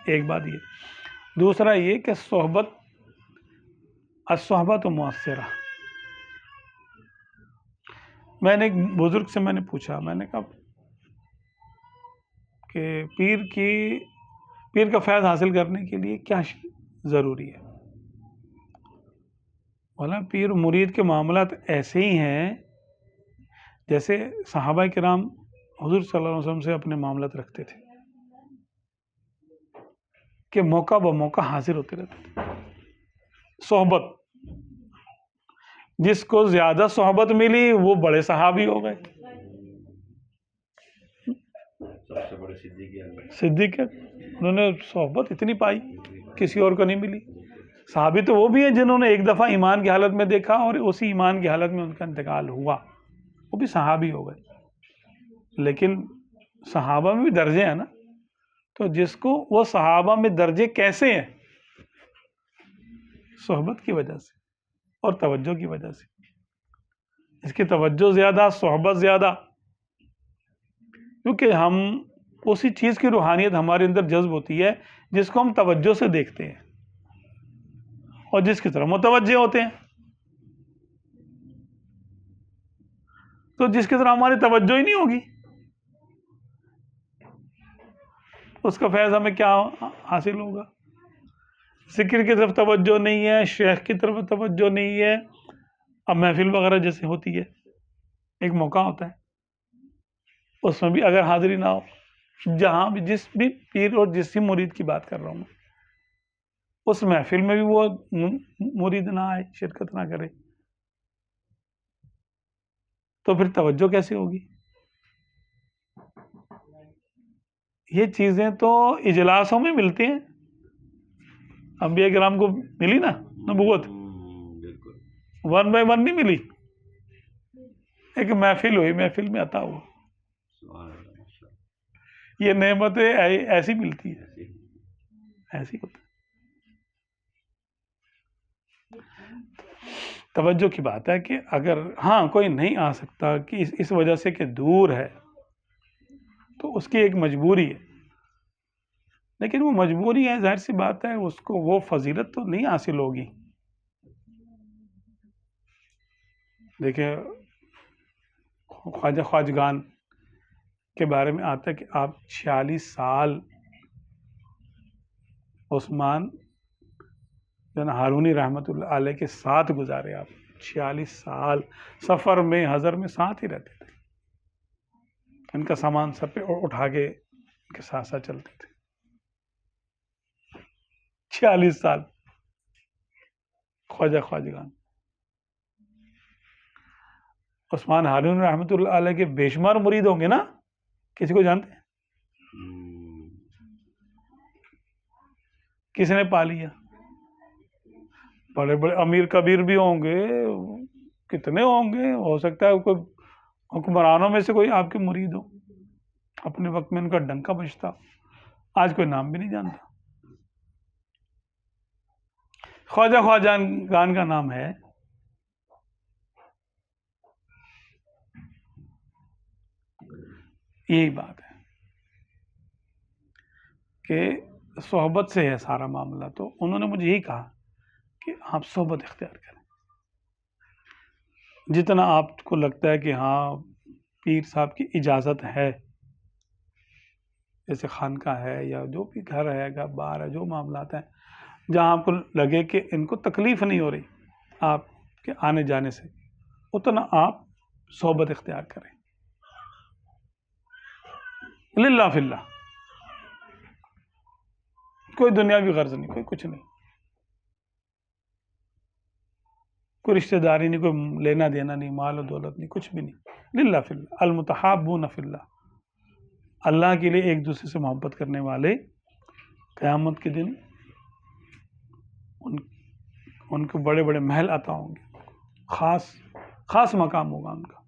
ایک بات یہ. دوسرا یہ کہ الصحبت مؤثرہ. میں نے ایک بزرگ سے میں نے پوچھا، میں نے کہا کہ پیر کا فیض حاصل کرنے کے لیے کیا ضروری ہے؟ بولا پیر مرید کے معاملات ایسے ہی ہیں جیسے صحابہ کرام حضور صلی اللہ علیہ وسلم سے اپنے معاملات رکھتے تھے، کہ موقع بموقع حاضر ہوتے رہتے تھے. صحبت، جس کو زیادہ صحبت ملی وہ بڑے صحابی ہو گئے. سب سے بڑے صدیق، انہوں نے صحبت اتنی پائی کسی اور کو نہیں ملی. صحابی تو وہ بھی ہیں جنہوں نے ایک دفعہ ایمان کی حالت میں دیکھا اور اسی ایمان کی حالت میں ان کا انتقال ہوا، وہ بھی صحابی ہو گئے. لیکن صحابہ میں بھی درجے ہیں نا، تو جس کو وہ صحابہ میں درجے کیسے ہیں؟ صحبت کی وجہ سے اور توجہ کی وجہ سے. اس کی توجہ زیادہ، صحبت زیادہ، کیونکہ ہم اسی چیز کی روحانیت ہمارے اندر جذب ہوتی ہے جس کو ہم توجہ سے دیکھتے ہیں اور جس کی طرف متوجہ ہوتے ہیں. تو جس کی طرف ہماری توجہ ہی نہیں ہوگی اس کا فیض ہمیں کیا حاصل ہوگا؟ ذکر کی طرف توجہ نہیں ہے، شیخ کی طرف توجہ نہیں ہے. اب محفل وغیرہ جیسے ہوتی ہے، ایک موقع ہوتا ہے، اس میں بھی اگر حاضری نہ ہو، جہاں بھی جس بھی پیر اور جس بھی مرید کی بات کر رہا ہوں، اس محفل میں بھی وہ مرید نہ آئے، شرکت نہ کرے، تو پھر توجہ کیسے ہوگی؟ یہ چیزیں تو اجلاسوں میں ملتی ہیں. انبیاء کرام کو ملی نا نبوت، 1 by 1 نہیں ملی. ایک محفل ہوئی، محفل میں عطا ہوا. یہ نعمتیں ایسی ملتی ہے، ایسی ہوتا ہے. توجہ کی بات ہے کہ اگر ہاں کوئی نہیں آ سکتا کہ اس وجہ سے کہ دور ہے، تو اس کی ایک مجبوری ہے. لیکن وہ مجبوری ہے، ظاہر سی بات ہے، اس کو وہ فضیلت تو نہیں حاصل ہوگی. دیکھیں خواجہ خواجگان کے بارے میں آتا ہے کہ آپ 46 سال عثمان بن ہارونی رحمۃ اللہ علیہ کے ساتھ گزارے. آپ 46 سال سفر میں، حضر میں ساتھ ہی رہتے تھے. ان کا سامان سب پہ اٹھا کے ان کے ساتھ ساتھ چلتے تھے. 46 سال خواجہ خواجگان. عثمان ہارون رحمۃ اللہ علیہ کے بے شمار مرید ہوں گے نا، کسی کو جانتے ہیں؟ کس نے پا لیا؟ بڑے بڑے امیر کبیر بھی ہوں گے، کتنے ہوں گے، ہو سکتا ہے کوئی حکمرانوں میں سے کوئی آپ کے مرید ہو، اپنے وقت میں ان کا ڈنکا بجتا. آج کوئی نام بھی نہیں جانتا. خواجہ خواجگان کا نام ہے. یہی بات ہے کہ صحبت سے ہے سارا معاملہ. تو انہوں نے مجھے یہی کہا کہ آپ صحبت اختیار کریں. جتنا آپ کو لگتا ہے کہ ہاں پیر صاحب کی اجازت ہے، جیسے خانقاہ ہے یا جو بھی گھر ہے، بار ہے، جو معاملات ہیں جہاں آپ کو لگے کہ ان کو تکلیف نہیں ہو رہی آپ کے آنے جانے سے، اتنا آپ صحبت اختیار کریں. للہ فی اللہ، کوئی دنیاوی غرض نہیں، کوئی کچھ نہیں، کوئی رشتہ داری نہیں، کوئی لینا دینا نہیں، مال و دولت نہیں، کچھ بھی نہیں. للہ فی اللہ، المتحابون فی اللہ. اللہ کے لیے ایک دوسرے سے محبت کرنے والے قیامت کے دن ان کو بڑے بڑے محل عطا ہوں گے، خاص مقام ہوگا ان کا.